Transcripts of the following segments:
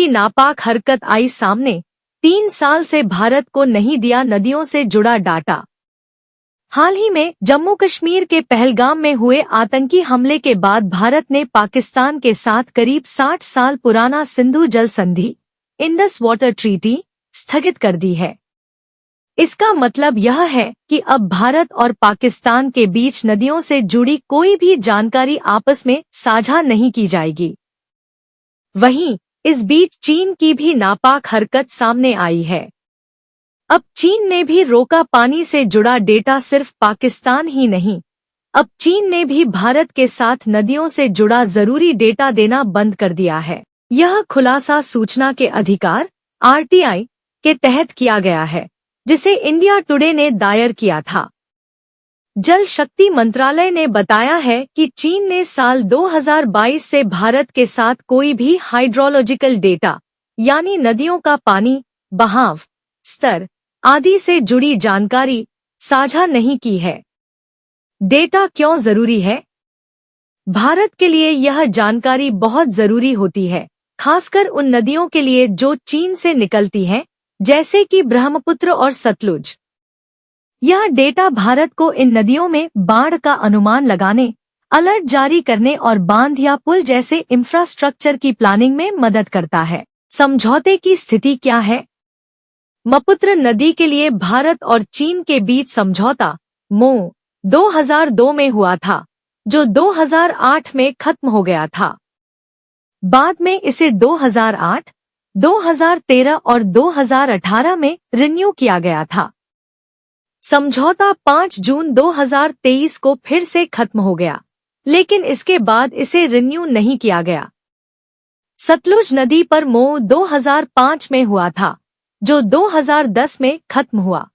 की नापाक हरकत आई सामने, 3 साल से भारत को नहीं दिया नदियों से जुड़ा डाटा। हाल ही में जम्मू कश्मीर के पहलगाम में हुए आतंकी हमले के बाद भारत ने पाकिस्तान के साथ करीब 60 साल पुराना सिंधु जल संधि इंडस वाटर ट्रीटी स्थगित कर दी है। इसका मतलब यह है कि अब भारत और पाकिस्तान के बीच नदियों से जुड़ी कोई भी जानकारी आपस में साझा नहीं की जाएगी। वहीं इस बीच चीन की भी नापाक हरकत सामने आई है। अब चीन ने भी रोका पानी से जुड़ा डेटा। सिर्फ पाकिस्तान ही नहीं, अब चीन ने भी भारत के साथ नदियों से जुड़ा जरूरी डेटा देना बंद कर दिया है। यह खुलासा सूचना के अधिकार (RTI) के तहत किया गया है, जिसे इंडिया टुडे ने दायर किया था। जल शक्ति मंत्रालय ने बताया है कि चीन ने साल 2022 से भारत के साथ कोई भी हाइड्रोलॉजिकल डेटा यानी नदियों का पानी, बहाव, स्तर आदि से जुड़ी जानकारी साझा नहीं की है। डेटा क्यों जरूरी है? भारत के लिए यह जानकारी बहुत जरूरी होती है, खासकर उन नदियों के लिए जो चीन से निकलती हैं, जैसे कि ब्रह्मपुत्र और सतलुज। यह डेटा भारत को इन नदियों में बाढ़ का अनुमान लगाने, अलर्ट जारी करने और बांध या पुल जैसे इंफ्रास्ट्रक्चर की प्लानिंग में मदद करता है। समझौते की स्थिति क्या है? ब्रह्मपुत्र नदी के लिए भारत और चीन के बीच समझौता MoU 2002 में हुआ था, जो 2008 में खत्म हो गया था। बाद में इसे 2008, 2013 और 2018 में रिन्यू किया गया था। समझौता 5 जून 2023 को फिर से खत्म हो गया, लेकिन इसके बाद इसे रिन्यू नहीं किया गया। सतलुज नदी पर MoU 2005 में हुआ था, जो 2010 में खत्म हुआ।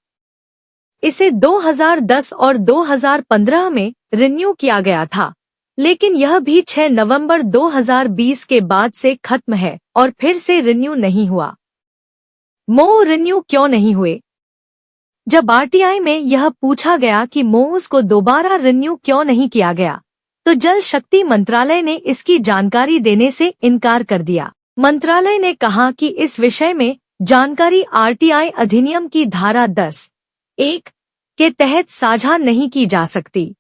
इसे 2010 और 2015 में रिन्यू किया गया था, लेकिन यह भी 6 नवंबर 2020 के बाद से खत्म है और फिर से रिन्यू नहीं हुआ। MoU रिन्यू क्यों नहीं हुए? जब RTI में यह पूछा गया कि MoUs को दोबारा रिन्यू क्यों नहीं किया गया, तो जल शक्ति मंत्रालय ने इसकी जानकारी देने से इनकार कर दिया। मंत्रालय ने कहा कि इस विषय में जानकारी RTI अधिनियम की धारा 10(1) के तहत साझा नहीं की जा सकती।